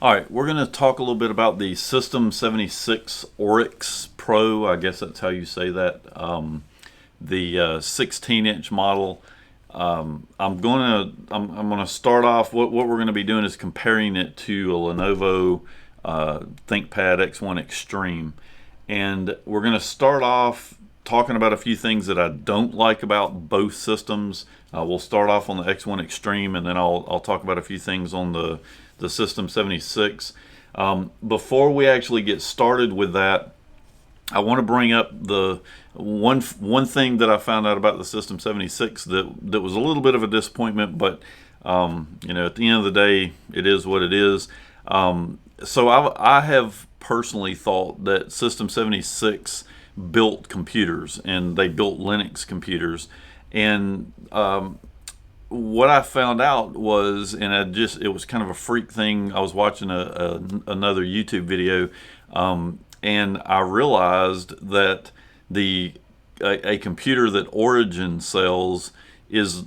All right, we're going to talk a little bit about the System 76 Oryx Pro. I guess that's how you say that. The 16-inch model. I'm gonna start off. What we're going to be doing is comparing it to a Lenovo Thinkpad X1 Extreme, and we're going to start off talking about a few things that I don't like about both systems. We'll start off on the X1 Extreme, and then I'll talk about a few things on the System 76. Before we actually get started with that, I want to bring up the one thing that I found out about the System 76 that was a little bit of a disappointment, but at the end of the day, it is what it is. So I have personally thought that System 76 built computers, and they built Linux computers, and what I found out was, and it was kind of a freak thing. I was watching another YouTube video, and I realized that a computer that Origin sells is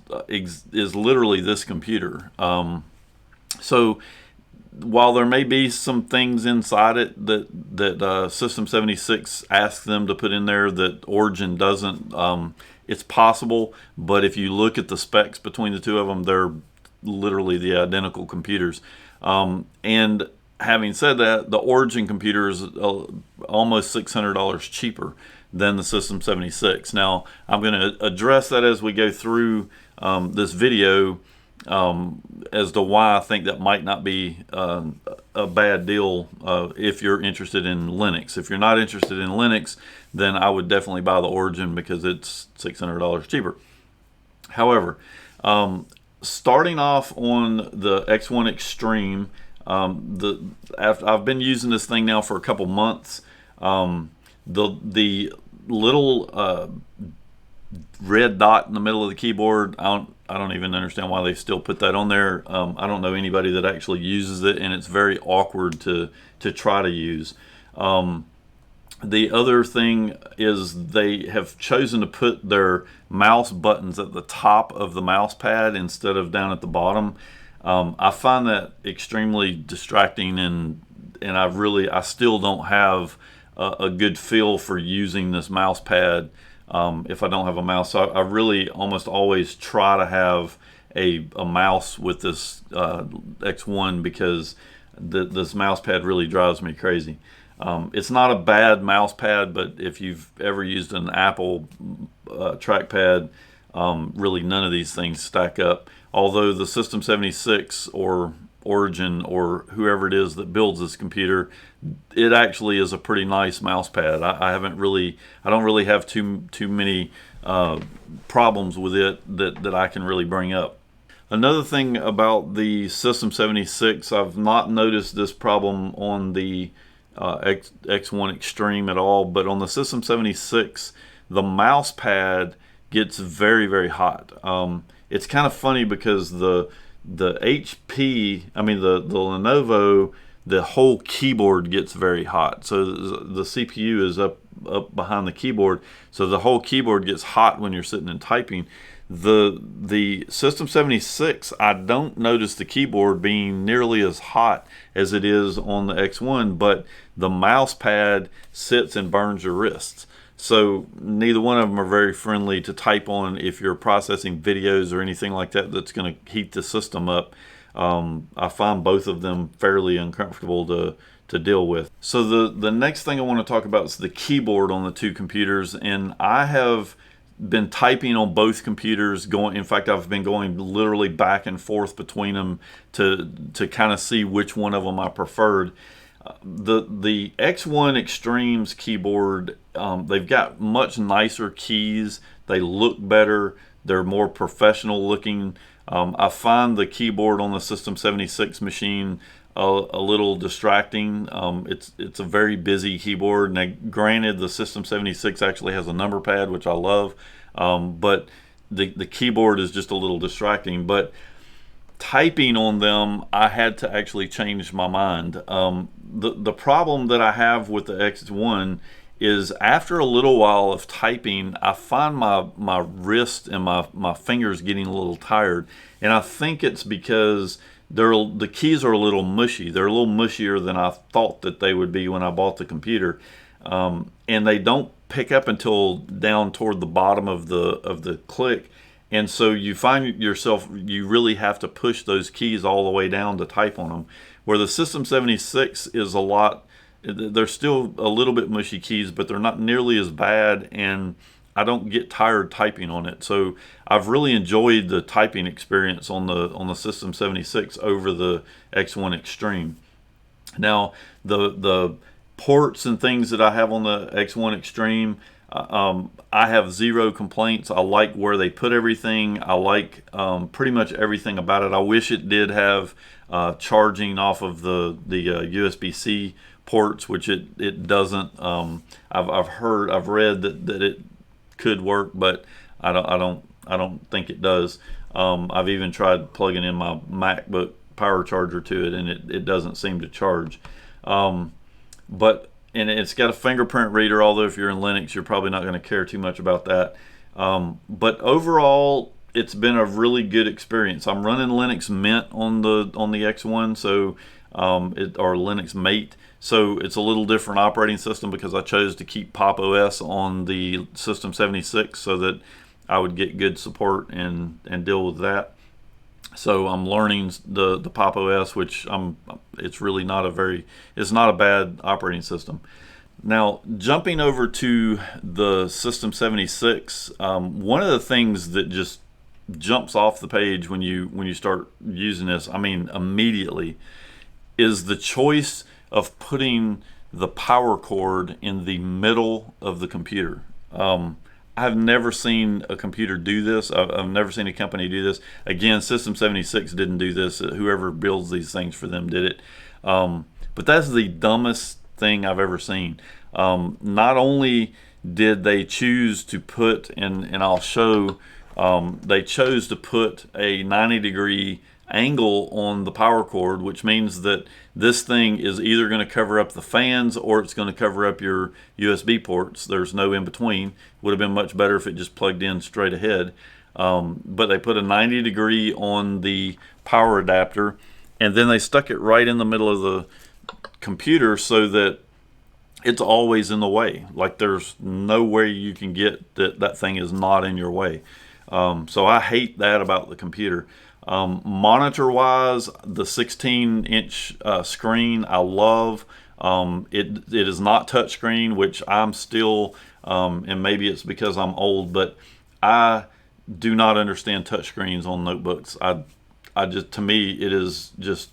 literally this computer. So while there may be some things inside it that System 76 asks them to put in there that Origin doesn't, it's possible. But if you look at the specs between the two of them, they're literally the identical computers. And having said that, the Origin computer is almost $600 cheaper than the System 76. Now, I'm going to address that as we go through this video, as to why I think that might not be a bad deal if you're interested in Linux. If you're not interested in Linux, then I would definitely buy the Origin because it's $600 cheaper. However, starting off on the X1 Extreme, I've been using this thing now for a couple months. The little red dot in the middle of the keyboard, I don't even understand why they still put that on there. I don't know anybody that actually uses it, and it's very awkward to try to use. The other thing is they have chosen to put their mouse buttons at the top of the mouse pad instead of down at the bottom. I find that extremely distracting, and I still don't have a good feel for using this mouse pad if I don't have a mouse. So I really almost always try to have a mouse with this X1 because this mouse pad really drives me crazy. It's not a bad mouse pad, but if you've ever used an Apple trackpad, really none of these things stack up. Although the System 76 or Origin or whoever it is that builds this computer, it actually is a pretty nice mouse pad. I don't really have too many problems with it that I can really bring up. Another thing about the System 76, I've not noticed this problem on the X1 Extreme at all, but on the System 76, the mouse pad gets very, very hot. It's kind of funny because the HP, the Lenovo, the whole keyboard gets very hot. So the CPU is up behind the keyboard, so the whole keyboard gets hot when you're sitting and typing. The System 76, I don't notice the keyboard being nearly as hot as it is on the X1, but the mouse pad sits and burns your wrists. So neither one of them are very friendly to type on if you're processing videos or anything like that that's going to heat the system up. I find both of them fairly uncomfortable to deal with. So the next thing I want to talk about is the keyboard on the two computers, and I have been typing on both computers. In fact, I've been going literally back and forth between them to kind of see which one of them I preferred. The X1 Extreme's keyboard, they've got much nicer keys. They look better. They're more professional looking. I find the keyboard on the System 76 machine a little distracting. It's a very busy keyboard. Now, granted, the System 76 actually has a number pad, which I love, but the keyboard is just a little distracting. But typing on them, I had to actually change my mind. The problem that I have with the X1 is after a little while of typing, I find my wrist and my fingers getting a little tired. And I think it's because the keys are a little mushy. They're a little mushier than I thought that they would be when I bought the computer, and they don't pick up until down toward the bottom of the click. And so you find yourself, you really have to push those keys all the way down to type on them. Where the System 76 is a lot, they're still a little bit mushy keys, but they're not nearly as bad, and I don't get tired typing on it. So I've really enjoyed the typing experience on the System 76 over the X1 Extreme. Now, the ports and things that I have on the X1 Extreme, I have zero complaints. I like where they put everything. I like pretty much everything about it. I wish it did have charging off of the USB-C ports, which it doesn't. I've read that it could work, but I don't think it does. I've even tried plugging in my MacBook power charger to it, and it doesn't seem to charge. And it's got a fingerprint reader, although if you're in Linux, you're probably not going to care too much about that. But overall, it's been a really good experience. I'm running Linux Mint on the X1, so or Linux Mate, so it's a little different operating system because I chose to keep Pop! OS on the System 76 so that I would get good support and deal with that. So I'm learning the Pop! OS, which it's really not it's not a bad operating system. Now, jumping over to the System 76, one of the things that just jumps off the page when you start using this, I mean immediately, is the choice of putting the power cord in the middle of the computer. I've never seen a computer do this. I've never seen a company do this. Again, System 76 didn't do this. Whoever builds these things for them did it. But that's the dumbest thing I've ever seen. Not only did they choose to put, and I'll show, they chose to put a 90-degree angle on the power cord, which means that this thing is either going to cover up the fans or it's going to cover up your USB ports. There's no in between. Would have been much better if it just plugged in straight ahead. But they put a 90-degree on the power adapter, and then they stuck it right in the middle of the computer so that it's always in the way. Like there's no way you can get that thing is not in your way. So I hate that about the computer. Monitor wise, the 16-inch screen I love. It is not touchscreen, which I'm still, and maybe it's because I'm old, but I do not understand touchscreens on notebooks. To me, it is just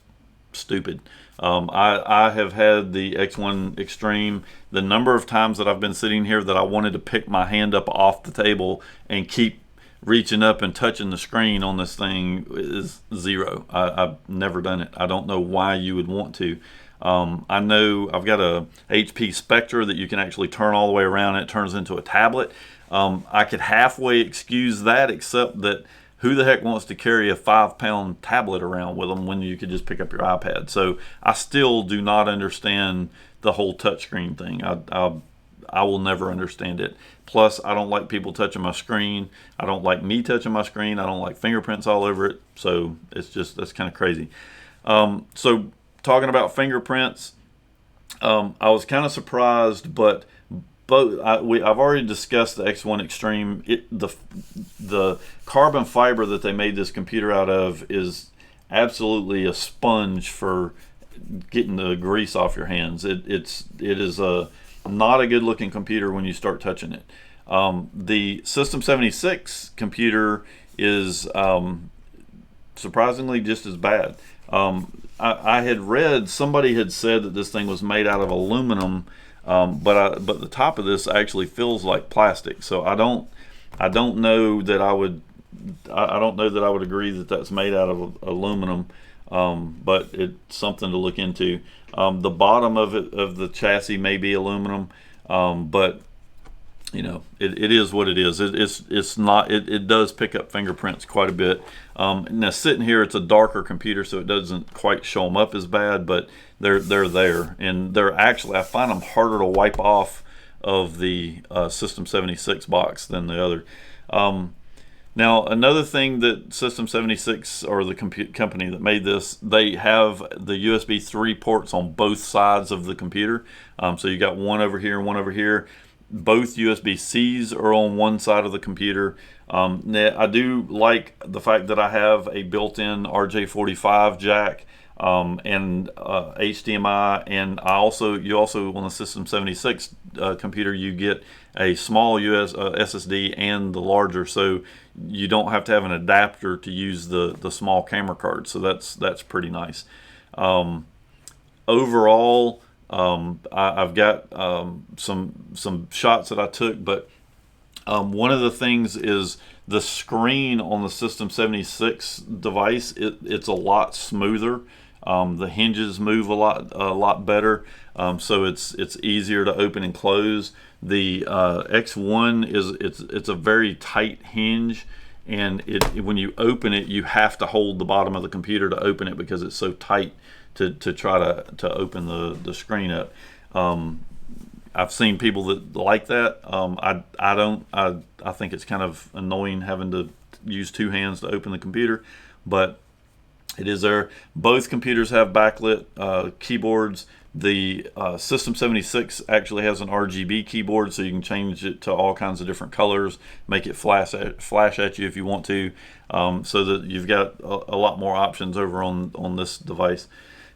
stupid. I have had the X1 Extreme. The number of times that I've been sitting here that I wanted to pick my hand up off the table and keep reaching up and touching the screen on this thing is zero. I've never done it. I don't know why you would want to. I know I've got a HP Spectre that you can actually turn all the way around. It turns into a tablet. I could halfway excuse that, except that who the heck wants to carry a 5-pound tablet around with them when you could just pick up your iPad? So I still do not understand the whole touchscreen thing. I will never understand it. Plus, I don't like people touching my screen. I don't like me touching my screen. I don't like fingerprints all over it. So that's kind of crazy. So talking about fingerprints, I was kind of surprised, but I've already discussed the X1 Extreme. The carbon fiber that they made this computer out of is absolutely a sponge for getting the grease off your hands. It is not a good looking computer when you start touching it. The System 76 computer is surprisingly just as bad. I had read, somebody had said that this thing was made out of aluminum, but the top of this actually feels like plastic. So I don't know that I would agree that that's made out of aluminum. But it's something to look into. The bottom of the chassis may be aluminum, but you know, it is what it is. It's not. It does pick up fingerprints quite a bit. Now sitting here, it's a darker computer, so it doesn't quite show them up as bad, but they're there, and they're actually, I find them harder to wipe off of the System 76 box than the other. Now, another thing that System 76, or the company that made this, they have the USB 3 ports on both sides of the computer. So you got one over here and one over here. Both USB-Cs are on one side of the computer. I do like the fact that I have a built-in RJ45 jack, and HDMI, and you also on the System 76 computer, you get a small SSD and the larger, so you don't have to have an adapter to use the small camera card. So that's pretty nice. Overall, I've got some shots that I took, but one of the things is the screen on the System 76 device. It's a lot smoother. The hinges move a lot better, so it's easier to open and close. The X1 it's a very tight hinge, and when you open it, you have to hold the bottom of the computer to open it because it's so tight to try to open the screen up. I've seen people that like that. I don't. I think it's kind of annoying having to use two hands to open the computer, but it is there. Both computers have backlit keyboards. The System 76 actually has an RGB keyboard, so you can change it to all kinds of different colors, make it flash at you if you want to, so that you've got a lot more options over on this device.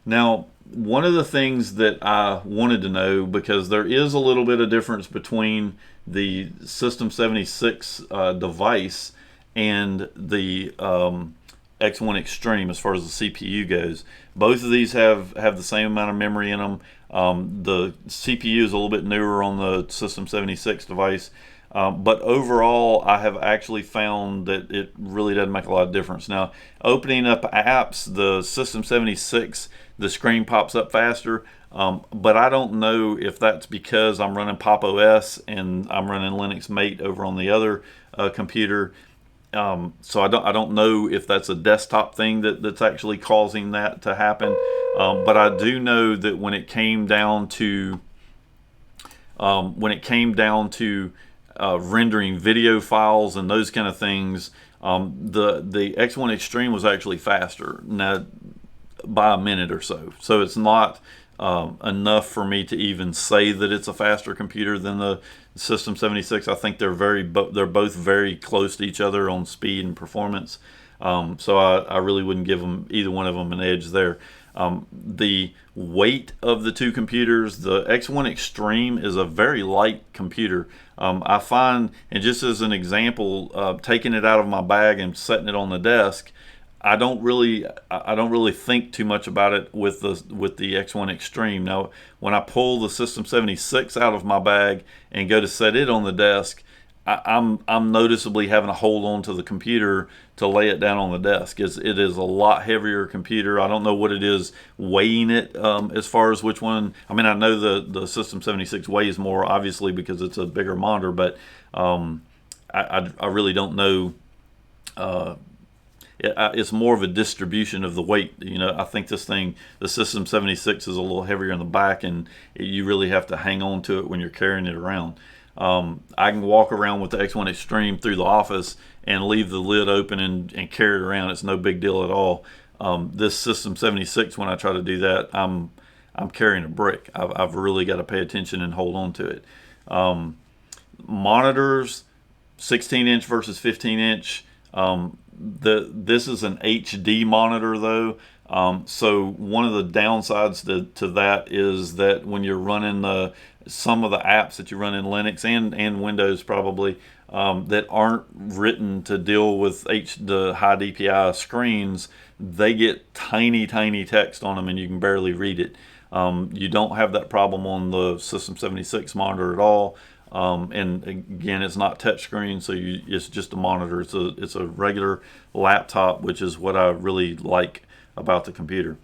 Now, one of the things that I wanted to know, because there is a little bit of difference between the System 76 device and the X1 Extreme as far as the CPU goes. Both of these have the same amount of memory in them. The CPU is a little bit newer on the System 76 device, but overall I have actually found that it really doesn't make a lot of difference. Now, opening up apps, the System 76, the screen pops up faster, but I don't know if that's because I'm running Pop! OS and I'm running Linux Mate over on the other computer. So I don't know if that's a desktop thing that's actually causing that to happen, but I do know that when it came down to rendering video files and those kind of things, the X1 Extreme was actually faster, now by a minute or so. So it's not enough for me to even say that it's a faster computer than the System 76. I think they're both very close to each other on speed and performance. So I really wouldn't give either one of them an edge there. The weight of the two computers, the X1 Extreme is a very light computer. I find, and just as an example, taking it out of my bag and setting it on the desk, I don't really think too much about it with the X1 Extreme. Now, when I pull the System 76 out of my bag and go to set it on the desk, I'm noticeably having to hold on to the computer to lay it down on the desk. It is a lot heavier computer. I don't know what it is weighing it, as far as which one. I mean, I know the System 76 weighs more, obviously, because it's a bigger monitor, but I really don't know. It's more of a distribution of the weight. I think this thing, the System 76, is a little heavier in the back, and you really have to hang on to it when you're carrying it around. I can walk around with the X1 Extreme through the office and leave the lid open and carry it around. It's no big deal at all. This System 76, when I try to do that, I'm carrying a brick. I've really got to pay attention and hold on to it. Monitors, 16-inch versus 15-inch. This is an HD monitor though, so one of the downsides to that is that when you're running some of the apps that you run in Linux and Windows probably, that aren't written to deal with the high DPI screens, they get tiny text on them and you can barely read it. You don't have that problem on the System 76 monitor at all. And again, it's not touchscreen, so it's just a monitor. It's a regular laptop, which is what I really like about the computer.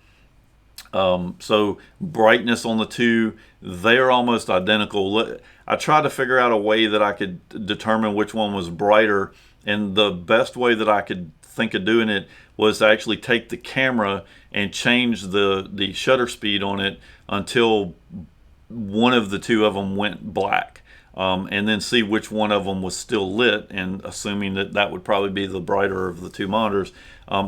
So brightness on the two, they're almost identical. I tried to figure out a way that I could determine which one was brighter, and the best way that I could think of doing it was to actually take the camera and change the shutter speed on it until one of the two of them went black. and then see which one of them was still lit, and assuming that that would probably be the brighter of the two monitors,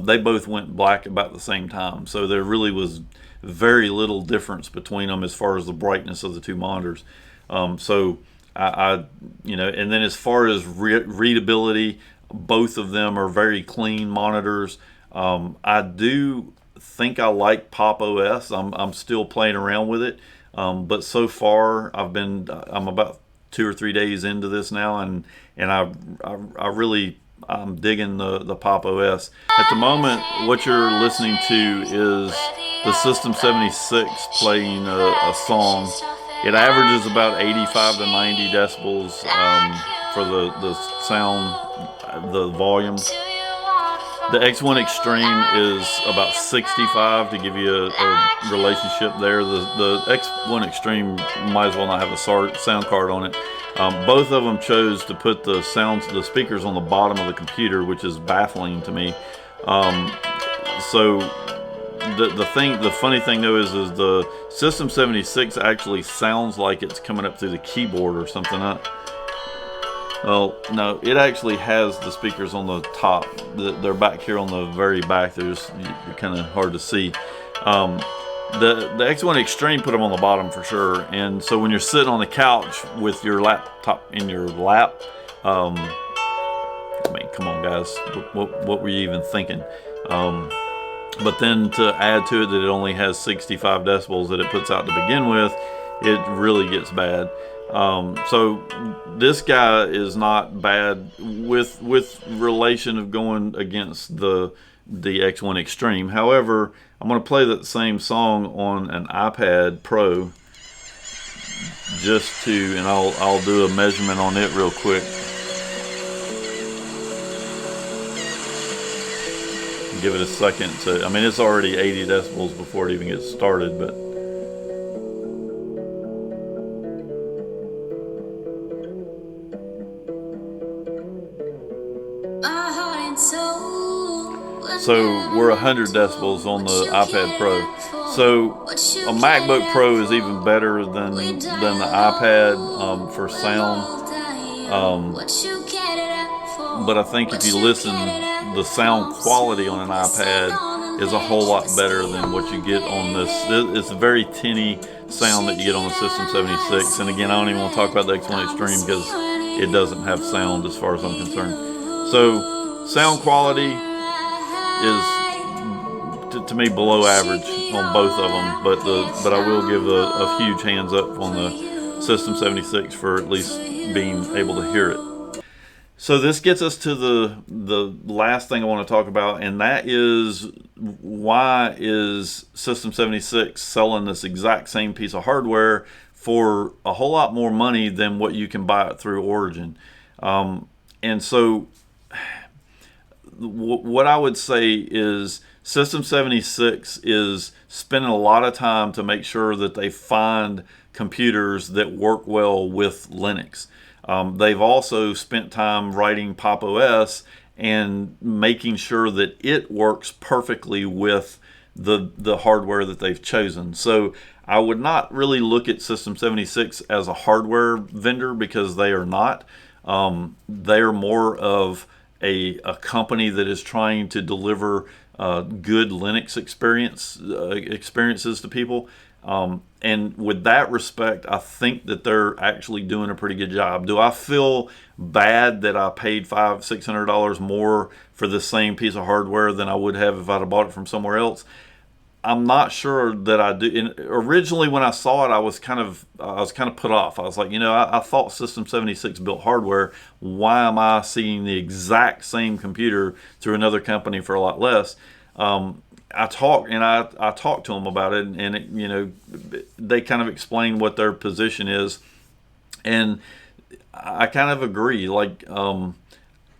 they both went black about the same time. So there really was very little difference between them as far as the brightness of the two monitors. So you know, and then as far as readability, both of them are very clean monitors. I do think I like Pop OS. I'm still playing around with it, but so far I'm about 2 or 3 days into this now, and I really, I'm digging the Pop OS. At the moment, what you're listening to is the System 76 playing a song. It averages about 85 to 90 decibels for the sound, the volume. The X1 Extreme is about 65 to give you a relationship there. The X1 Extreme might as well not have a sound card on it. Both of them chose to put the speakers on the bottom of the computer, which is baffling to me. So the funny thing though is the System 76 actually sounds like it's coming up through the keyboard or something. Well, no, it actually has the speakers on the top. They're back here on the very back. They're kind of hard to see. The X1 Extreme put them on the bottom for sure. And so when you're sitting on the couch with your laptop in your lap, I mean, come on, guys, what were you even thinking? But then to add to it that it only has 65 decibels that it puts out to begin with, it really gets bad. So this guy is not bad with relation of going against the X1 Extreme. However, I'm going to play that same song on an iPad Pro just to, and I'll do a measurement on it real quick. Give it a second to, I mean, it's already 80 decibels before it even gets started, but so we're 100 decibels on the iPad Pro. So a MacBook Pro is even better than the iPad for sound. But I think if you listen, the sound quality on an iPad is a whole lot better than what you get on this. It's a very tinny sound that you get on the System 76. And again, I don't even want to talk about the X1 Extreme because it doesn't have sound as far as I'm concerned. So sound quality is to me below average on both of them, but I will give a huge hands up on the System 76 for at least being able to hear it. So this gets us to the last thing I want to talk about, and that is why is System 76 selling this exact same piece of hardware for a whole lot more money than what you can buy it through Origin. And so what I would say is System 76 is spending a lot of time to make sure that they find computers that work well with Linux. They've also spent time writing Pop OS and making sure that it works perfectly with the hardware that they've chosen. So I would not really look at System 76 as a hardware vendor because they are not. They are more of a company that is trying to deliver good Linux experiences to people. And with that respect, I think that they're actually doing a pretty good job. Do I feel bad that I paid $500-600 more for the same piece of hardware than I would have if I'd have bought it from somewhere else? I'm not sure that I do. And originally, when I saw it, I was kind of put off. I was like, you know, I thought System 76 built hardware. Why am I seeing the exact same computer through another company for a lot less? I talked to them about it, and it, you know, they kind of explain what their position is, and I kind of agree. Like,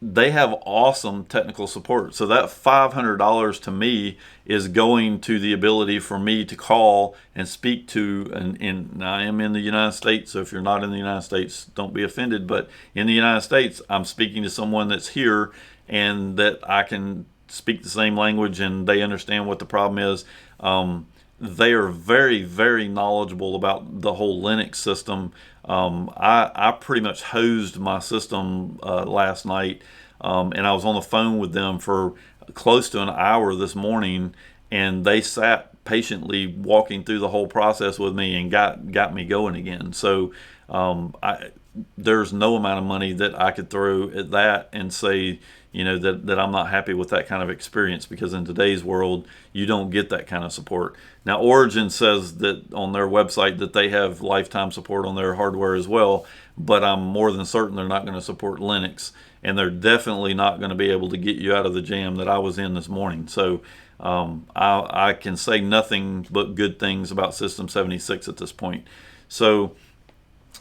they have awesome technical support. So that $500 to me is going to the ability for me to call and speak to, and I am in the United States, so if you're not in the United States, don't be offended, but in the United States, I'm speaking to someone that's here and that I can speak the same language and they understand what the problem is. they are very, very knowledgeable about the whole Linux system. I pretty much hosed my system last night, and I was on the phone with them for close to an hour this morning, and they sat patiently walking through the whole process with me and got me going again. So there's no amount of money that I could throw at that and say, that I'm not happy with that kind of experience, because in today's world, you don't get that kind of support. Now, Origin says that on their website that they have lifetime support on their hardware as well, but I'm more than certain they're not going to support Linux, and they're definitely not going to be able to get you out of the jam that I was in this morning. So I can say nothing but good things about System 76 at this point. So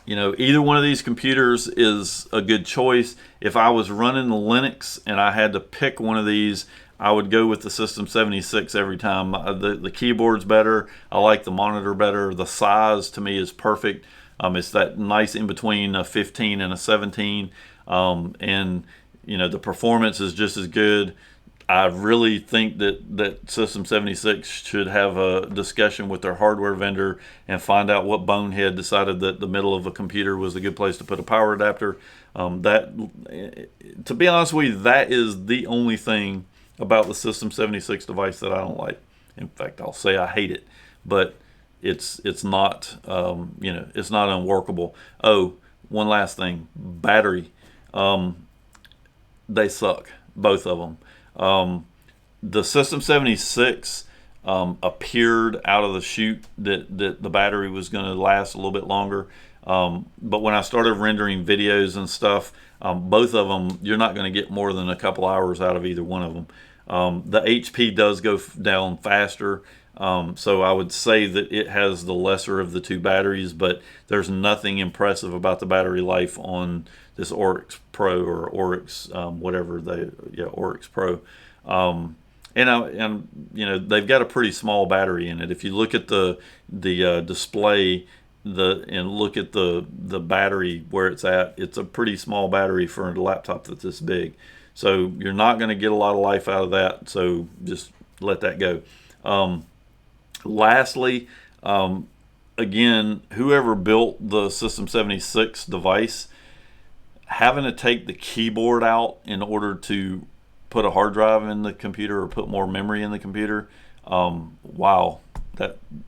either one of these computers is a good choice. If I was running the Linux and I had to pick one of these, I would go with the System 76 every time. The keyboard's better. I like the monitor better. The size to me is perfect. It's that nice in between a 15 and a 17. And the performance is just as good. I really think that System 76 should have a discussion with their hardware vendor and find out what bonehead decided that the middle of a computer was a good place to put a power adapter. To be honest with you, that is the only thing about the System 76 device that I don't like. In fact, I'll say I hate it, but it's not it's not unworkable. Oh, one last thing, battery. They suck, both of them. The System 76 appeared out of the chute that the battery was going to last a little bit longer. But when I started rendering videos and stuff, both of them, you're not going to get more than a couple hours out of either one of them. The HP does go down faster. So I would say that it has the lesser of the two batteries, but there's nothing impressive about the battery life on this Oryx Pro or Oryx, Oryx Pro. And they've got a pretty small battery in it. If you look at the display, and look at the battery where it's at, it's a pretty small battery for a laptop that's this big. So you're not going to get a lot of life out of that. So just let that go. Lastly, again, whoever built the System 76 device, having to take the keyboard out in order to put a hard drive in the computer or put more memory in the computer, wow,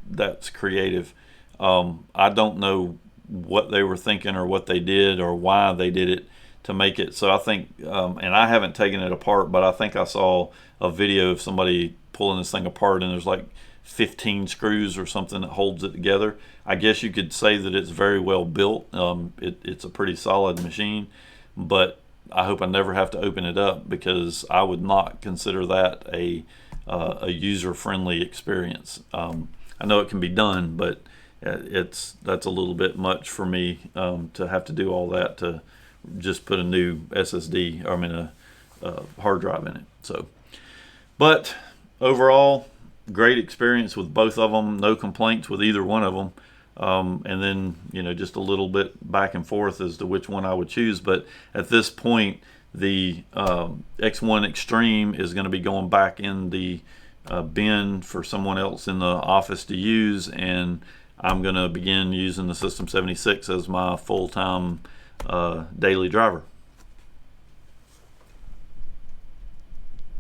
that's creative. I don't know what they were thinking or what they did or why they did it to make it. So I think, and I haven't taken it apart, but I think I saw a video of somebody pulling this thing apart, and there's like 15 screws or something that holds it together. I guess you could say that it's very well built. It's a pretty solid machine, but I hope I never have to open it up, because I would not consider that a user-friendly experience. I know it can be done, but that's a little bit much for me to have to do all that to just put a new SSD, a hard drive in it. So, but overall, great experience with both of them. No complaints with either one of them. And then, just a little bit back and forth as to which one I would choose. But at this point, the X1 Extreme is going to be going back in the bin for someone else in the office to use, and I'm going to begin using the System 76 as my full-time daily driver.